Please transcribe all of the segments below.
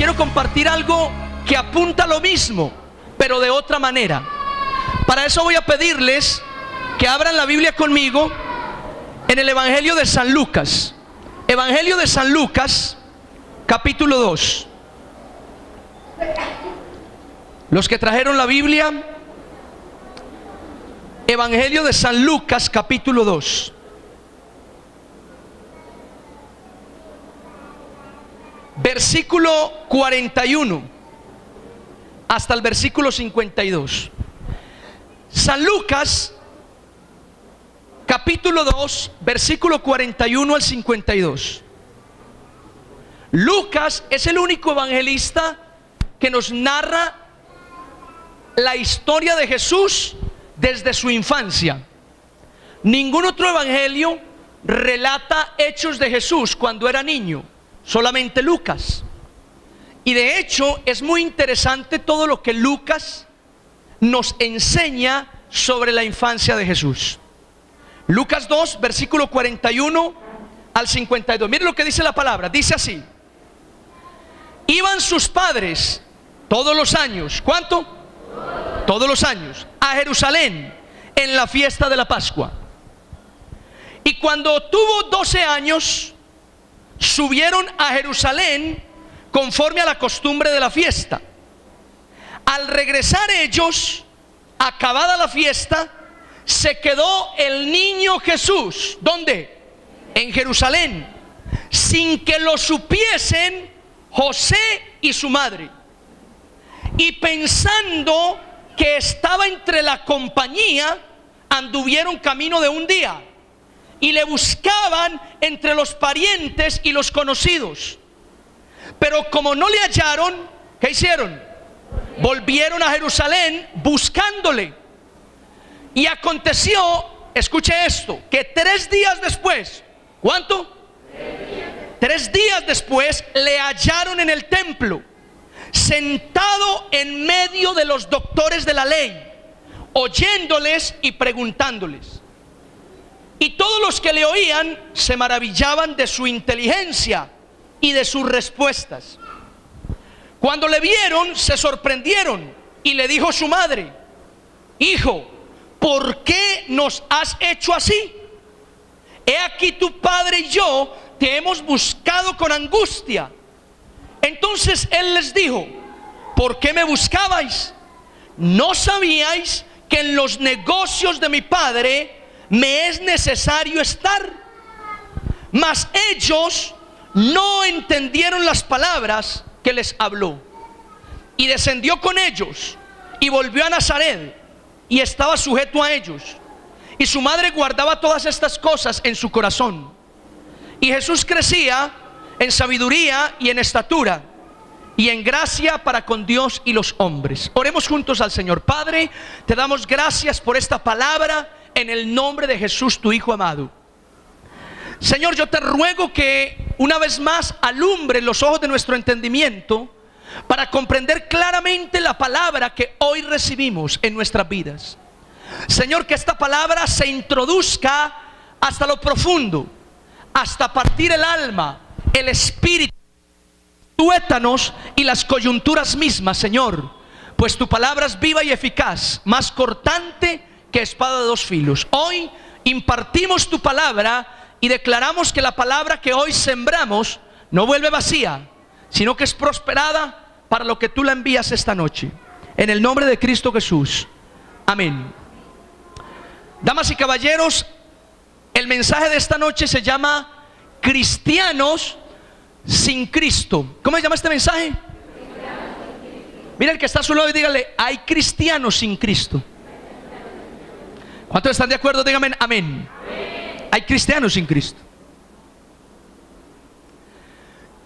quiero compartir algo que apunta a lo mismo, pero de otra manera. Para eso voy a pedirles que abran la Biblia conmigo en el Evangelio de San Lucas. Evangelio de San Lucas, capítulo 2. Los que trajeron la Biblia, Evangelio de San Lucas, capítulo 2. Versículo 41 hasta el versículo 52. San Lucas, capítulo 2, versículo 41 al 52. Lucas es el único evangelista que nos narra la historia de Jesús desde su infancia. Ningún otro evangelio relata hechos de Jesús cuando era niño, solamente Lucas. Y de hecho es muy interesante todo lo que Lucas nos enseña sobre la infancia de Jesús. Lucas 2, versículo 41 al 52. Miren lo que dice la palabra, dice así: iban sus padres todos los años, ¿cuánto? Todos los años, a Jerusalén en la fiesta de la Pascua. Y cuando tuvo 12 años, subieron a Jerusalén conforme a la costumbre de la fiesta. Al regresar ellos, acabada la fiesta, se quedó el niño Jesús. ¿Dónde? En Jerusalén, sin que lo supiesen José y su madre. Y pensando que estaba entre la compañía, anduvieron camino de un día y le buscaban entre los parientes y los conocidos. Pero como no le hallaron, ¿qué hicieron? Volvieron a Jerusalén buscándole. Y aconteció, escuche esto, que 3 días después, ¿cuánto? 3 días después le hallaron en el templo, sentado en medio de los doctores de la ley, oyéndoles y preguntándoles. Y todos los que le oían se maravillaban de su inteligencia y de sus respuestas. Cuando le vieron, se sorprendieron, y le dijo su madre: hijo, ¿por qué nos has hecho así? He aquí tu padre y yo te hemos buscado con angustia. Entonces él les dijo: ¿por qué me buscabais? ¿No sabíais que en los negocios de mi padre me es necesario estar? Mas ellos no entendieron las palabras que les habló. Y descendió con ellos y volvió a Nazaret, y estaba sujeto a ellos. Y su madre guardaba todas estas cosas en su corazón. Y Jesús crecía en sabiduría y en estatura y en gracia para con Dios y los hombres. Oremos juntos al Señor. Padre, te damos gracias por esta palabra en el nombre de Jesús, tu Hijo amado. Señor, yo te ruego que una vez más alumbre los ojos de nuestro entendimiento para comprender claramente la palabra que hoy recibimos en nuestras vidas. Señor, que esta palabra se introduzca hasta lo profundo, hasta partir el alma, el espíritu, tuétanos y las coyunturas mismas, Señor, pues tu palabra es viva y eficaz, más cortante que espada de 2 filos. Hoy impartimos tu palabra y declaramos que la palabra que hoy sembramos no vuelve vacía, sino que es prosperada para lo que tú la envías esta noche. En el nombre de Cristo Jesús. Amén. Damas y caballeros, el mensaje de esta noche se llama Cristianos sin Cristo. ¿Cómo se llama este mensaje? Mira el que está a su lado y dígale: hay cristianos sin Cristo. ¿Cuántos están de acuerdo? Díganme amén. Hay cristianos sin Cristo.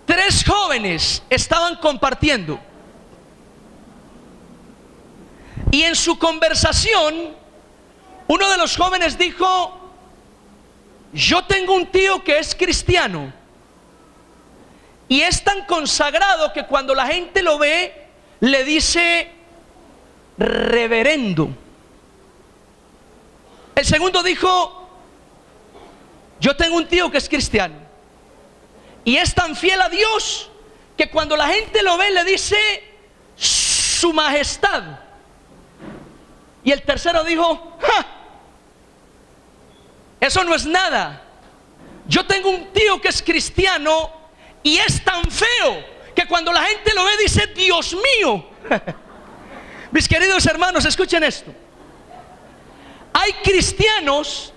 3 jóvenes estaban compartiendo, y en su conversación uno de los jóvenes dijo: yo tengo un tío que es cristiano y es tan consagrado que cuando la gente lo ve le dice reverendo. El segundo dijo: yo tengo un tío que es cristiano y es tan fiel a Dios que cuando la gente lo ve le dice su majestad. Y el tercero dijo: ¡ja! Eso no es nada. Yo tengo un tío que es cristiano y es tan feo que cuando la gente lo ve dice: Dios mío. Mis queridos hermanos, escuchen esto. Hay cristianos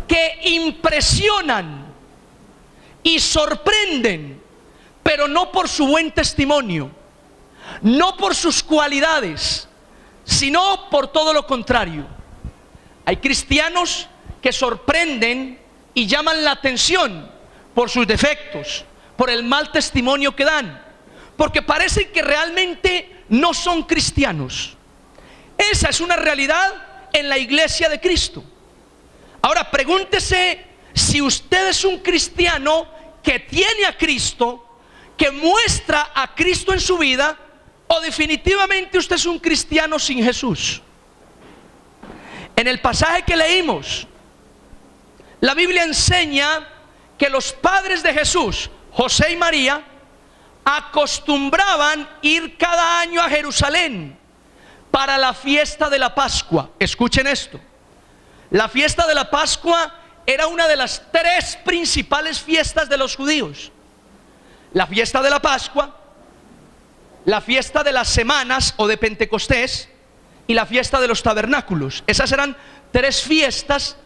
que impresionan y sorprenden, pero no por su buen testimonio, no por sus cualidades, sino por todo lo contrario. Hay cristianos que sorprenden y llaman la atención por sus defectos, por el mal testimonio que dan, porque parece que realmente no son cristianos. Esa es una realidad en la iglesia de Cristo. Ahora pregúntese si usted es un cristiano que tiene a Cristo, que muestra a Cristo en su vida, o definitivamente usted es un cristiano sin Jesús. En el pasaje que leímos, la Biblia enseña que los padres de Jesús, José y María, acostumbraban ir cada año a Jerusalén para la fiesta de la Pascua. Escuchen esto. La fiesta de la Pascua era una de las tres principales fiestas de los judíos. La fiesta de la Pascua, la fiesta de las semanas o de Pentecostés y la fiesta de los tabernáculos. Esas eran tres fiestas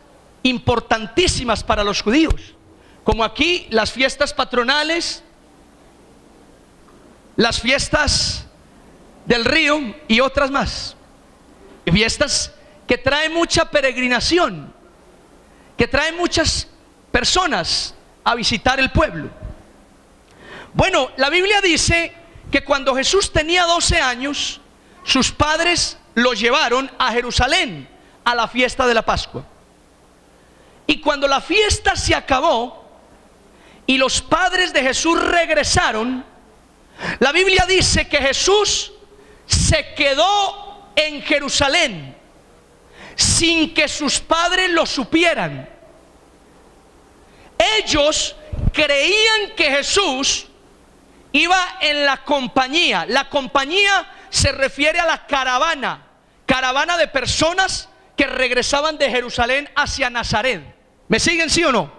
importantísimas para los judíos. Como aquí las fiestas patronales, las fiestas del río y otras más. Fiestas que traen mucha peregrinación, que traen muchas personas a visitar el pueblo. Bueno, la Biblia dice que cuando Jesús tenía 12 años, sus padres lo llevaron a Jerusalén a la fiesta de la Pascua. Y cuando la fiesta se acabó y los padres de Jesús regresaron, la Biblia dice que Jesús se quedó en Jerusalén sin que sus padres lo supieran. Ellos creían que Jesús iba en la compañía. La compañía se refiere a la caravana de personas que regresaban de Jerusalén hacia Nazaret. ¿Me siguen, sí o no?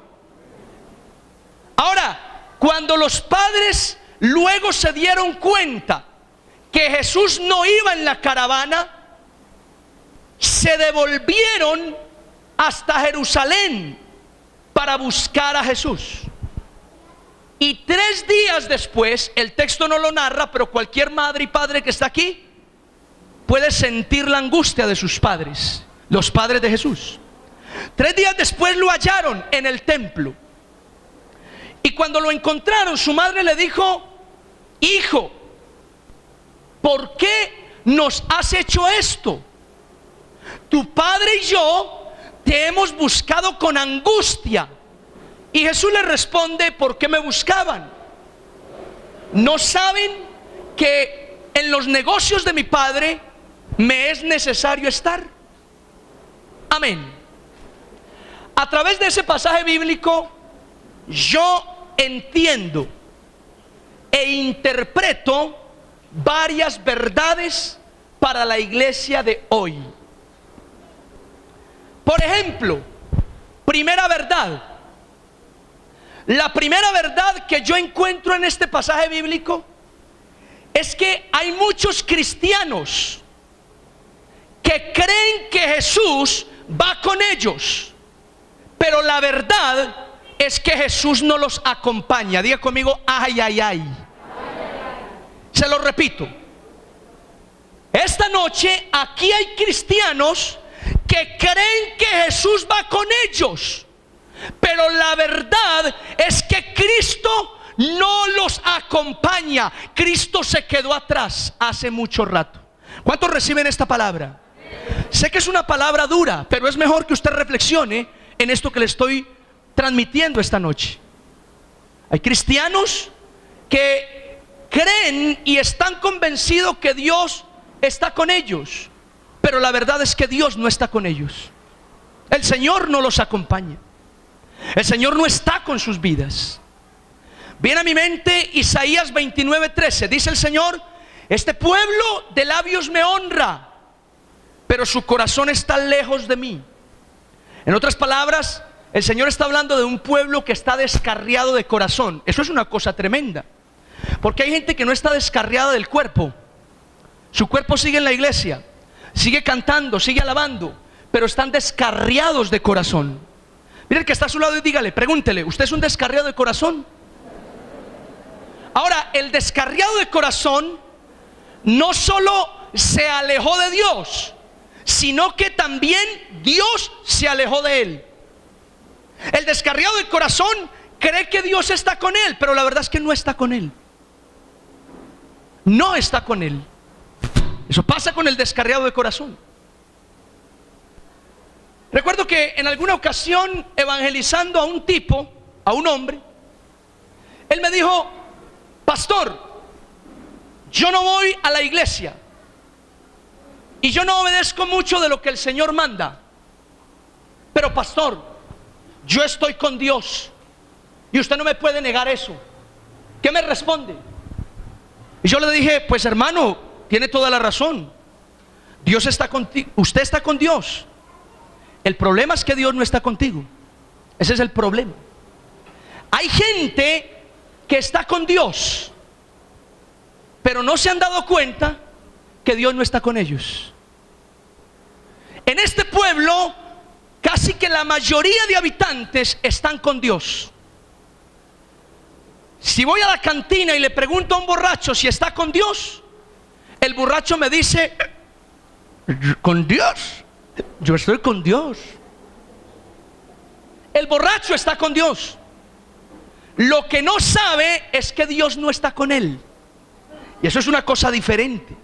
Ahora, cuando los padres luego se dieron cuenta que Jesús no iba en la caravana, se devolvieron hasta Jerusalén para buscar a Jesús. Y 3 días después, el texto no lo narra, pero cualquier madre y padre que está aquí puede sentir la angustia de sus padres, los padres de Jesús. 3 días después lo hallaron en el templo. Y cuando lo encontraron, su madre le dijo: hijo, ¿por qué nos has hecho esto? Tu padre y yo te hemos buscado con angustia. Y Jesús le responde: ¿por qué me buscaban? ¿No saben que en los negocios de mi padre me es necesario estar? Amén. A través de ese pasaje bíblico, yo entiendo e interpreto varias verdades para la iglesia de hoy. Por ejemplo, primera verdad. La primera verdad que yo encuentro en este pasaje bíblico es que hay muchos cristianos que creen que Jesús va con ellos, pero la verdad es que Jesús no los acompaña. Diga conmigo: ay, ay, ay. Se lo repito. Esta noche aquí hay cristianos que creen que Jesús va con ellos, pero la verdad es que Cristo no los acompaña. Cristo se quedó atrás hace mucho rato. ¿Cuántos reciben esta palabra? Sé que es una palabra dura, pero es mejor que usted reflexione en esto que le estoy transmitiendo esta noche. Hay cristianos que creen y están convencidos que Dios está con ellos, pero la verdad es que Dios no está con ellos. El Señor no los acompaña. El Señor no está con sus vidas. Viene a mi mente Isaías 29:13. Dice el Señor: este pueblo de labios me honra, pero su corazón está lejos de mí. En otras palabras, el Señor está hablando de un pueblo que está descarriado de corazón. Eso es una cosa tremenda, porque hay gente que no está descarriada del cuerpo. Su cuerpo sigue en la iglesia, sigue cantando, sigue alabando, pero están descarriados de corazón. Mire el que está a su lado y dígale, pregúntele: ¿usted es un descarriado de corazón? Ahora, el descarriado de corazón no solo se alejó de Dios, sino que también Dios se alejó de él. El descarriado de corazón cree que Dios está con él, pero la verdad es que no está con él. No está con él. Eso pasa con el descarriado de corazón. Recuerdo que en alguna ocasión, evangelizando a un tipo, a un hombre, él me dijo: pastor, yo no voy a la iglesia y yo no obedezco mucho de lo que el Señor manda, pero pastor, yo estoy con Dios y usted no me puede negar eso. ¿Qué me responde? Y yo le dije: pues hermano, tiene toda la razón. Dios está contigo, usted está con Dios. El problema es que Dios no está contigo. Ese es el problema. Hay gente que está con Dios, pero no se han dado cuenta que Dios no está con ellos. En este pueblo, casi que la mayoría de habitantes están con Dios. Si voy a la cantina y le pregunto a un borracho si está con Dios, el borracho me dice: ¿con Dios? Yo estoy con Dios. El borracho está con Dios. Lo que no sabe es que Dios no está con él. Y eso es una cosa diferente.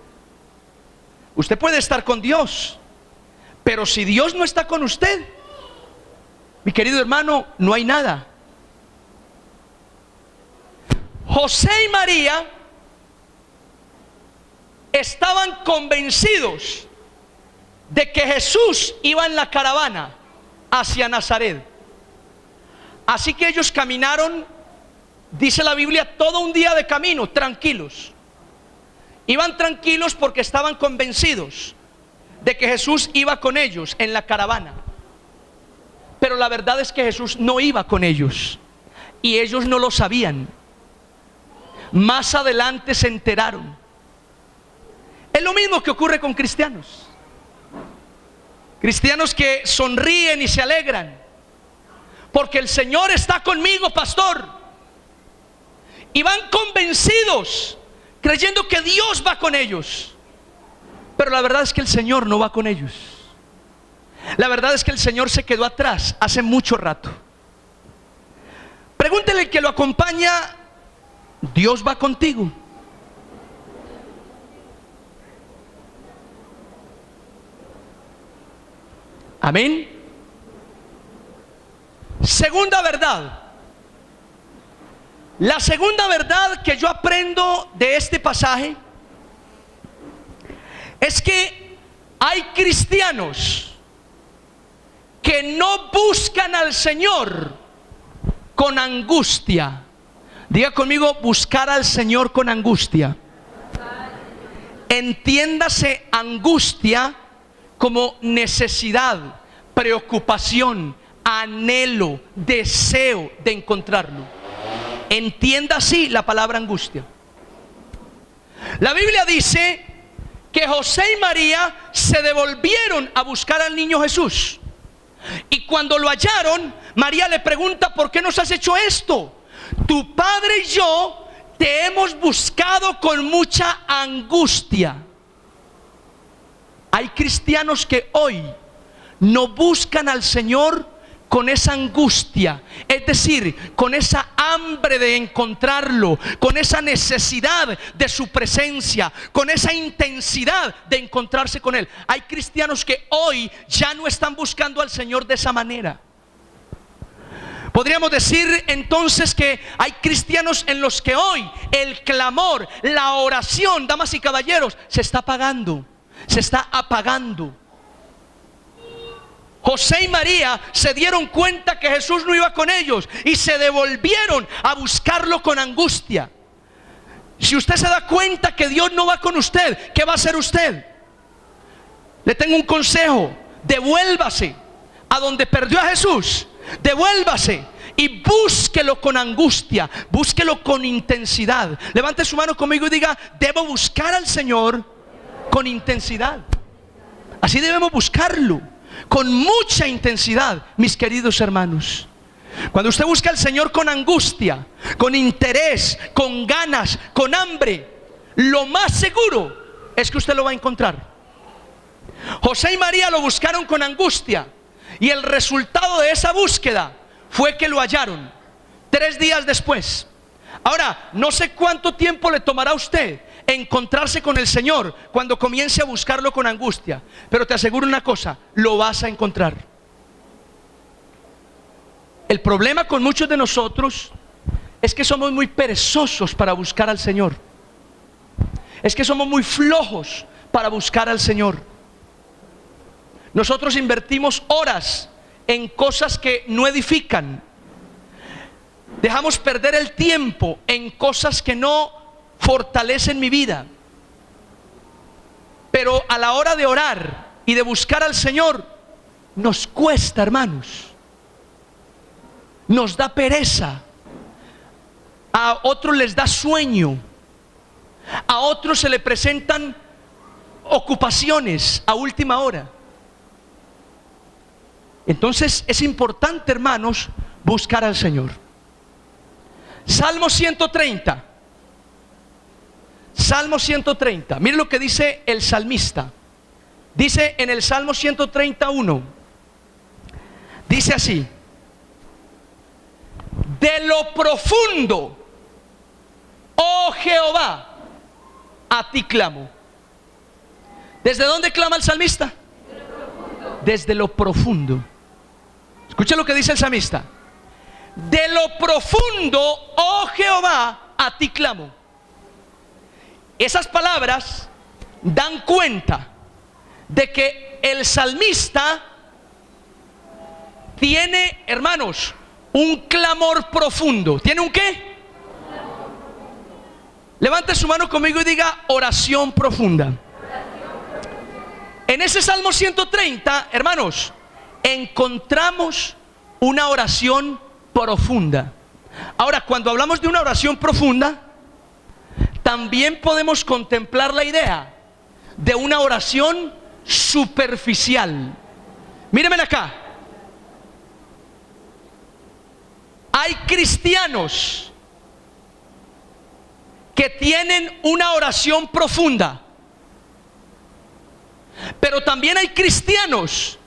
Usted puede estar con Dios, pero si Dios no está con usted, mi querido hermano, no hay nada. José y María estaban convencidos de que Jesús iba en la caravana hacia Nazaret. Así que ellos caminaron, dice la Biblia, todo un día de camino, tranquilos. Iban tranquilos porque estaban convencidos de que Jesús iba con ellos en la caravana. Pero la verdad es que Jesús no iba con ellos, y ellos no lo sabían. Más adelante se enteraron. Es lo mismo que ocurre con cristianos. Cristianos que sonríen y se alegran porque el Señor está conmigo, pastor, y van convencidos, creyendo que Dios va con ellos, pero la verdad es que el Señor no va con ellos. La verdad es que el Señor se quedó atrás hace mucho rato. Pregúntele al que lo acompaña: ¿Dios va contigo? Amén. Segunda verdad. La segunda verdad que yo aprendo de este pasaje es que hay cristianos que no buscan al Señor con angustia. Diga conmigo: buscar al Señor con angustia. Entiéndase angustia como necesidad, preocupación, anhelo, deseo de encontrarlo. Entienda así la palabra angustia. La Biblia dice que José y María se devolvieron a buscar al niño Jesús, y cuando lo hallaron, María le pregunta: ¿por qué nos has hecho esto? Tu padre y yo te hemos buscado con mucha angustia. Hay cristianos que hoy no buscan al Señor con esa angustia, es decir, con esa hambre de encontrarlo, con esa necesidad de su presencia, con esa intensidad de encontrarse con Él. Hay cristianos que hoy ya no están buscando al Señor de esa manera. Podríamos decir entonces que hay cristianos en los que hoy el clamor, la oración, damas y caballeros, se está apagando, se está apagando. José y María se dieron cuenta que Jesús no iba con ellos y se devolvieron a buscarlo con angustia. Si usted se da cuenta que Dios no va con usted, ¿qué va a hacer usted? Le tengo un consejo: devuélvase a donde perdió a Jesús, devuélvase y búsquelo con angustia, búsquelo con intensidad. Levante su mano conmigo y diga: debo buscar al Señor con intensidad. Así debemos buscarlo, con mucha intensidad, mis queridos hermanos. Cuando usted busca al Señor con angustia, con interés, con ganas, con hambre, lo más seguro es que usted lo va a encontrar. José y María lo buscaron con angustia y el resultado de esa búsqueda fue que lo hallaron 3 días después. Ahora, no sé cuánto tiempo le tomará a usted encontrarse con el Señor cuando comience a buscarlo con angustia, pero te aseguro una cosa: lo vas a encontrar. El problema con muchos de nosotros es que somos muy perezosos para buscar al Señor. Es que somos muy flojos para buscar al Señor. Nosotros invertimos horas en cosas que no edifican. Dejamos perder el tiempo en cosas que no fortalecen mi vida. Pero a la hora de orar y de buscar al Señor, nos cuesta, hermanos. Nos da pereza. A otros les da sueño. A otros se le presentan ocupaciones a última hora. Entonces es importante, hermanos, buscar al Señor. Salmo 130. Salmo 130. Mire lo que dice el salmista. Dice en el Salmo 131. Dice así: de lo profundo, oh Jehová, a ti clamo. ¿Desde dónde clama el salmista? Desde lo profundo. Escucha lo que dice el salmista: de lo profundo, oh Jehová, a ti clamo. Esas palabras dan cuenta de que el salmista tiene, hermanos, un clamor profundo. ¿Tiene un qué? Levante su mano conmigo y diga: oración profunda. En ese Salmo 130, hermanos, encontramos una oración profunda. Ahora, cuando hablamos de una oración profunda, también podemos contemplar la idea de una oración superficial. Mírenme acá. Hay cristianos que tienen una oración profunda, pero también hay cristianos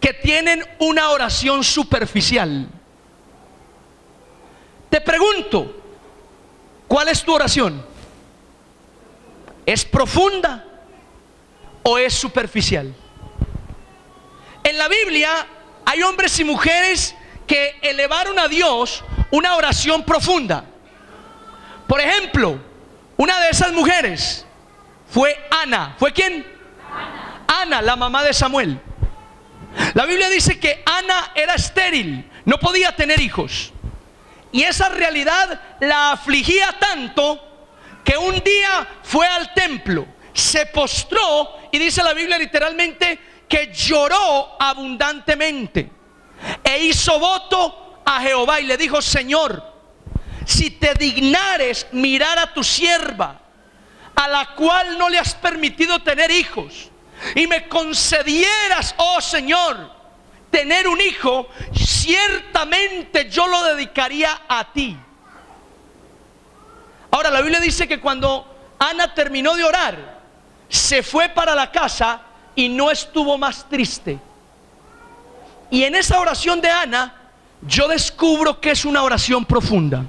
que tienen una oración superficial. Te pregunto, ¿cuál es tu oración? ¿Es profunda o es superficial? En la Biblia hay hombres y mujeres que elevaron a Dios una oración profunda. Por ejemplo, una de esas mujeres fue Ana. ¿Fue quién? Ana, la mamá de Samuel. La Biblia dice que Ana era estéril, no podía tener hijos. Y esa realidad la afligía tanto que un día fue al templo, se postró y dice la Biblia literalmente que lloró abundantemente e hizo voto a Jehová y le dijo: Señor, si te dignares mirar a tu sierva, a la cual no le has permitido tener hijos, y me concedieras, oh Señor, tener un hijo, ciertamente yo lo dedicaría a ti. Ahora la Biblia dice que cuando Ana terminó de orar, se fue para la casa y no estuvo más triste. Y en esa oración de Ana, yo descubro que es una oración profunda.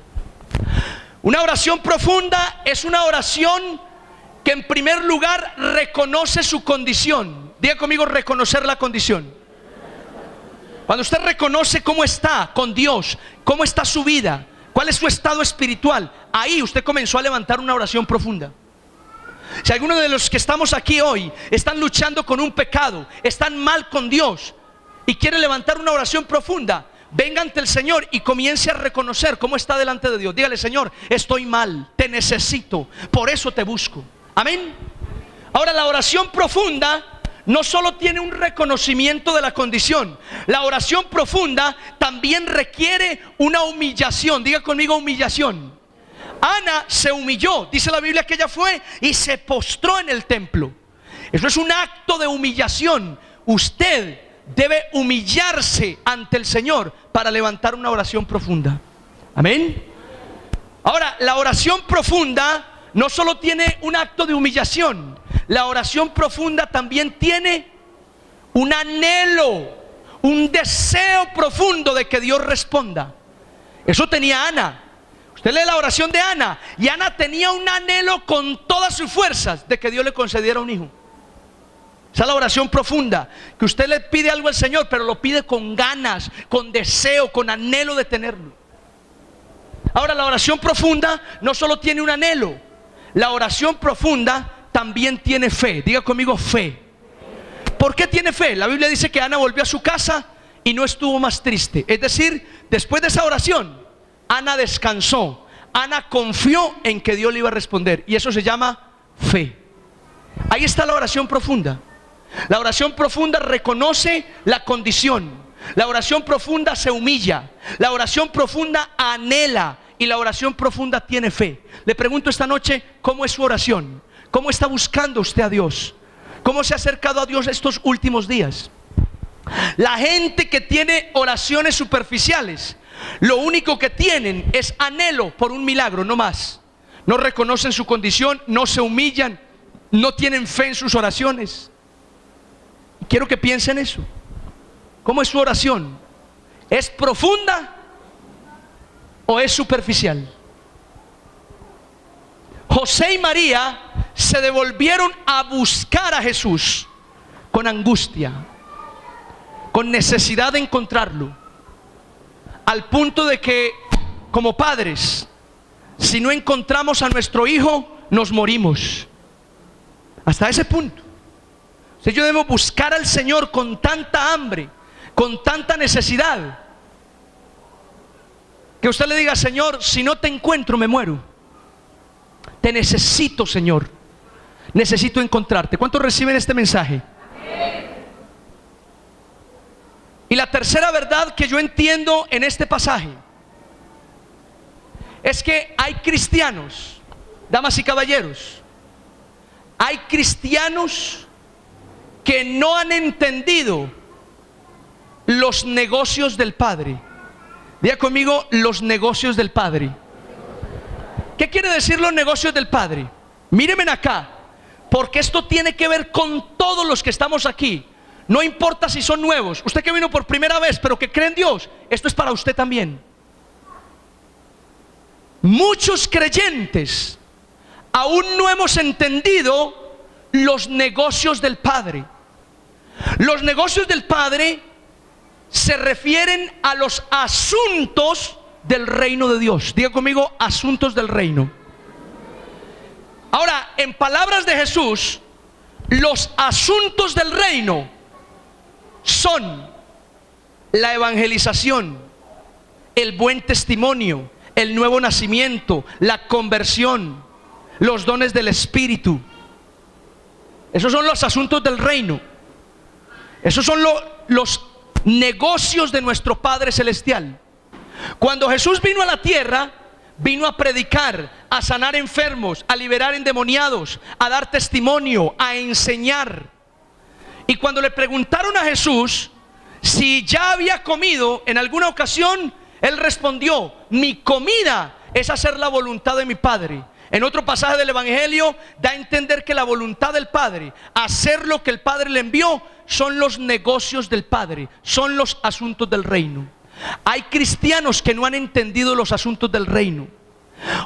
Una oración profunda es una oración que en primer lugar reconoce su condición. Diga conmigo: reconocer la condición. Cuando usted reconoce cómo está con Dios, cómo está su vida, cuál es su estado espiritual, ahí usted comenzó a levantar una oración profunda. Si algunos de los que estamos aquí hoy están luchando con un pecado, están mal con Dios, y quiere levantar una oración profunda, venga ante el Señor y comience a reconocer cómo está delante de Dios. Dígale: Señor, estoy mal, te necesito, por eso te busco. Amén. Ahora, la oración profunda no solo tiene un reconocimiento de la condición, la oración profunda también requiere una humillación. Diga conmigo: humillación. Ana se humilló, dice la Biblia que ella fue y se postró en el templo. Eso es un acto de humillación. Usted debe humillarse ante el Señor para levantar una oración profunda. Amén. Ahora, la oración profunda no solo tiene un acto de humillación, la oración profunda también tiene un anhelo, un deseo profundo de que Dios responda. Eso tenía Ana. Usted lee la oración de Ana, y Ana tenía un anhelo con todas sus fuerzas de que Dios le concediera un hijo. Esa es la oración profunda, que usted le pide algo al Señor, pero lo pide con ganas, con deseo, con anhelo de tenerlo. Ahora, la oración profunda no solo tiene un anhelo, la oración profunda también tiene fe. Diga conmigo: fe. ¿Por qué tiene fe? La Biblia dice que Ana volvió a su casa y no estuvo más triste. Es decir, después de esa oración, Ana descansó. Ana confió en que Dios le iba a responder, y eso se llama fe. Ahí está la oración profunda. La oración profunda reconoce la condición. La oración profunda se humilla. La oración profunda anhela. Y la oración profunda tiene fe. Le pregunto esta noche: ¿cómo es su oración? ¿Cómo está buscando usted a Dios? ¿Cómo se ha acercado a Dios estos últimos días? La gente que tiene oraciones superficiales, lo único que tienen es anhelo por un milagro, no más. No reconocen su condición, no se humillan, no tienen fe en sus oraciones. Quiero que piensen eso. ¿Cómo es su oración? ¿Es profunda o es superficial? José y María se devolvieron a buscar a Jesús con angustia, con necesidad de encontrarlo, al punto de que, como padres, si no encontramos a nuestro hijo, nos morimos. Hasta ese punto. Si yo debo buscar al Señor con tanta hambre, con tanta necesidad, que usted le diga: Señor, si no te encuentro me muero. Te necesito, Señor. Necesito encontrarte. ¿Cuántos reciben este mensaje? Y la tercera verdad que yo entiendo en este pasaje es que hay cristianos, damas y caballeros, hay cristianos que no han entendido los negocios del Padre. Diga conmigo: los negocios del Padre. ¿Qué quiere decir los negocios del Padre? Mírenme acá, porque esto tiene que ver con todos los que estamos aquí. No importa si son nuevos, usted que vino por primera vez pero que cree en Dios, esto es para usted también. Muchos creyentes aún no hemos entendido los negocios del Padre. Los negocios del Padre se refieren a los asuntos del reino de Dios. Diga conmigo: asuntos del reino. Ahora, en palabras de Jesús, los asuntos del reino son la evangelización, el buen testimonio, el nuevo nacimiento, la conversión, los dones del Espíritu. Esos son los asuntos del reino. Esos son los negocios de nuestro Padre Celestial. Cuando Jesús vino a la tierra, vino a predicar, a sanar enfermos, a liberar endemoniados, a dar testimonio, a enseñar. Y cuando le preguntaron a Jesús si ya había comido en alguna ocasión, Él respondió: mi comida es hacer la voluntad de mi Padre. En otro pasaje del Evangelio da a entender que la voluntad del Padre, hacer lo que el Padre le envió, son los negocios del Padre, son los asuntos del reino. Hay cristianos que no han entendido los asuntos del reino.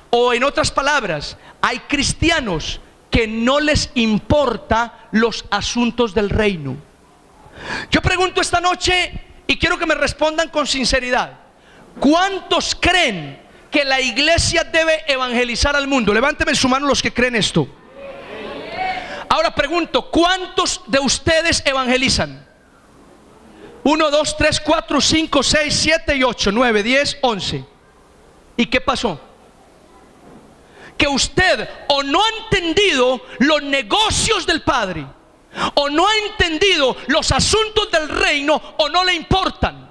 O en otras palabras, hay cristianos que no les importa los asuntos del reino. Yo pregunto esta noche y quiero que me respondan con sinceridad: ¿cuántos creen que la iglesia debe evangelizar al mundo? Levánteme su mano los que creen esto. Ahora pregunto: ¿cuántos de ustedes evangelizan? 1, 2, 3, 4, 5, 6, 7 y 8, 9, 10, 11. ¿Y qué pasó? Que usted o no ha entendido los negocios del Padre, o no ha entendido los asuntos del reino, o no le importan.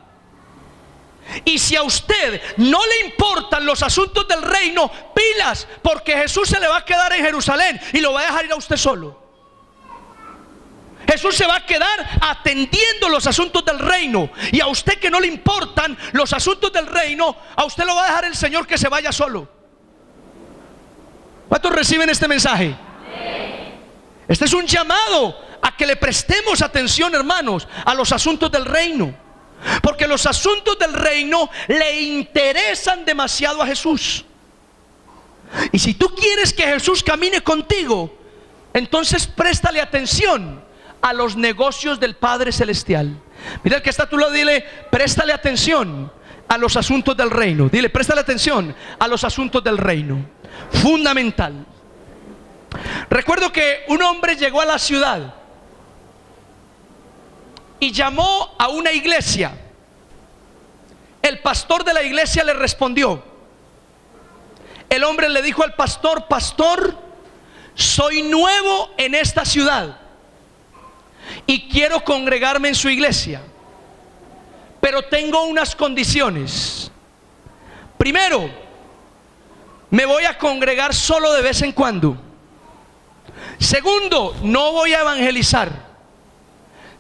Y si a usted no le importan los asuntos del reino, pilas, porque Jesús se le va a quedar en Jerusalén y lo va a dejar ir a usted solo. Jesús se va a quedar atendiendo los asuntos del reino, y a usted que no le importan los asuntos del reino, a usted lo va a dejar el Señor que se vaya solo. ¿Cuántos reciben este mensaje? Este es un llamado a que le prestemos atención, hermanos, a los asuntos del reino, porque los asuntos del reino le interesan demasiado a Jesús. Y si tú quieres que Jesús camine contigo, entonces préstale atención a los negocios del Padre Celestial. Mira el que está a tu lado, dile: préstale atención a los asuntos del reino. Dile: préstale atención a los asuntos del reino. Fundamental. Recuerdo que un hombre llegó a la ciudad y llamó a una iglesia. El pastor de la iglesia le respondió. El hombre le dijo al pastor: pastor, soy nuevo en esta ciudad y quiero congregarme en su iglesia, pero tengo unas condiciones. Primero, me voy a congregar solo de vez en cuando. Segundo, no voy a evangelizar.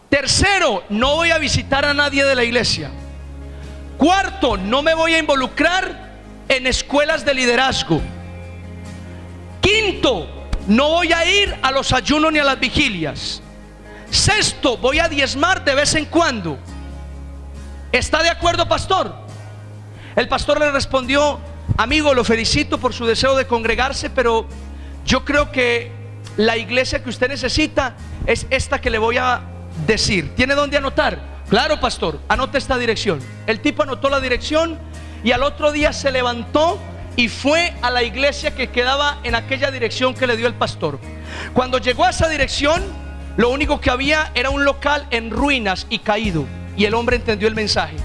Tercero, no voy a visitar a nadie de la iglesia. Cuarto, no me voy a involucrar en escuelas de liderazgo. Quinto, no voy a ir a los ayunos ni a las vigilias. Sexto, voy a diezmar de vez en cuando. ¿Está de acuerdo, pastor? El pastor le respondió: amigo, lo felicito por su deseo de congregarse, pero yo creo que la iglesia que usted necesita es esta que le voy a decir. ¿Tiene dónde anotar? Claro, pastor, anote esta dirección. El tipo anotó la dirección y al otro día se levantó y fue a la iglesia que quedaba en aquella dirección que le dio el pastor. Cuando llegó a esa dirección, lo único que había era un local en ruinas y caído, y el hombre entendió el mensaje.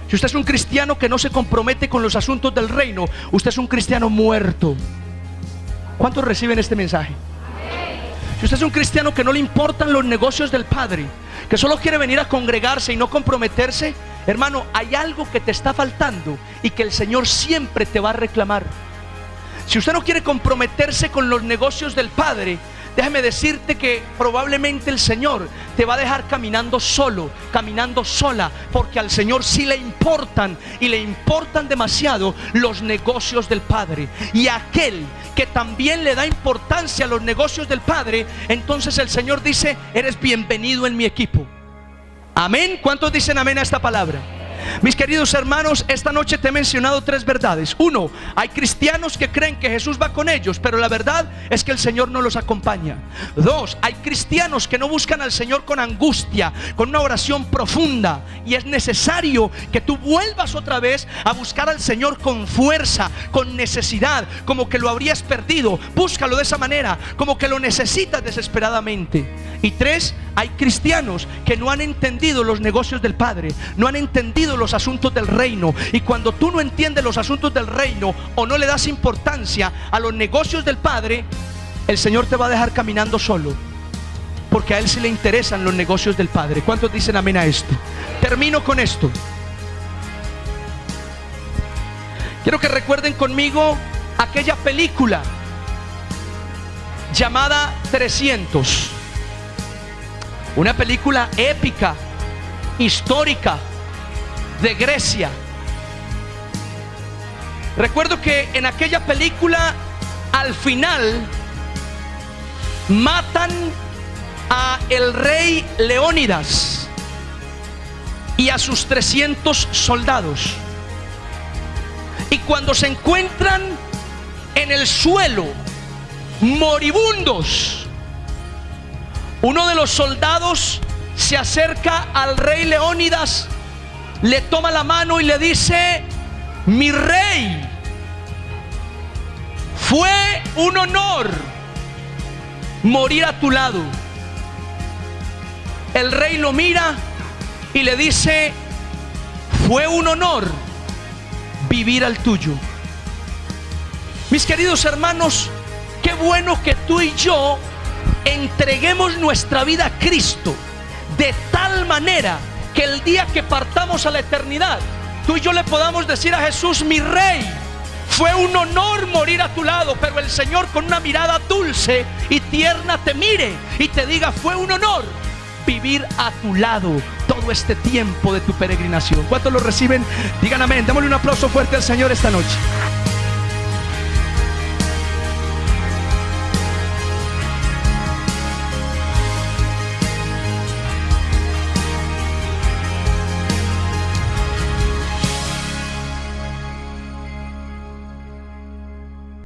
Si usted es un cristiano que no se compromete con los asuntos del reino, usted es un cristiano muerto. ¿Cuántos reciben este mensaje? Si usted es un cristiano que no le importan los negocios del Padre, que solo quiere venir a congregarse y no comprometerse, hermano, hay algo que te está faltando y que el Señor siempre te va a reclamar. Si usted no quiere comprometerse con los negocios del Padre, déjame decirte que probablemente el Señor te va a dejar caminando solo, caminando sola, porque al Señor sí le importan, y le importan demasiado los negocios del Padre. Y aquel que también le da importancia a los negocios del Padre, entonces el Señor dice: eres bienvenido en mi equipo. Amén. ¿Cuántos dicen amén a esta palabra? Mis queridos hermanos, esta noche te he mencionado tres verdades. Uno, hay cristianos que creen que Jesús va con ellos, pero la verdad es que el Señor no los acompaña. Dos, hay cristianos que no buscan al Señor con angustia, con una oración profunda, y es necesario que tú vuelvas otra vez a buscar al Señor con fuerza, con necesidad, como que lo habrías perdido. Búscalo de esa manera, como que lo necesitas desesperadamente. Y tres, hay cristianos que no han entendido los negocios del Padre, no han entendido los asuntos del reino. Y cuando tú no entiendes los asuntos del reino, o no le das importancia a los negocios del Padre, el Señor te va a dejar caminando solo, porque a Él sí le interesan los negocios del Padre. ¿Cuántos dicen amén a esto? Termino con esto. Quiero que recuerden conmigo aquella película llamada 300. Una película épica, histórica, de Grecia. Recuerdo que en aquella película, al final, matan a el rey Leónidas y a sus 300 soldados. Y cuando se encuentran en el suelo, moribundos, uno de los soldados se acerca al rey Leónidas, le toma la mano y le dice: mi rey, fue un honor morir a tu lado. El rey lo mira y le dice: fue un honor vivir al tuyo. Mis queridos hermanos, qué bueno que tú y yo entreguemos nuestra vida a Cristo de tal manera que el día que partamos a la eternidad, tú y yo le podamos decir a Jesús: mi Rey, fue un honor morir a tu lado. Pero el Señor, con una mirada dulce y tierna, te mire y te diga: fue un honor vivir a tu lado todo este tiempo de tu peregrinación. ¿Cuántos lo reciben? Digan amén. Démosle un aplauso fuerte al Señor esta noche.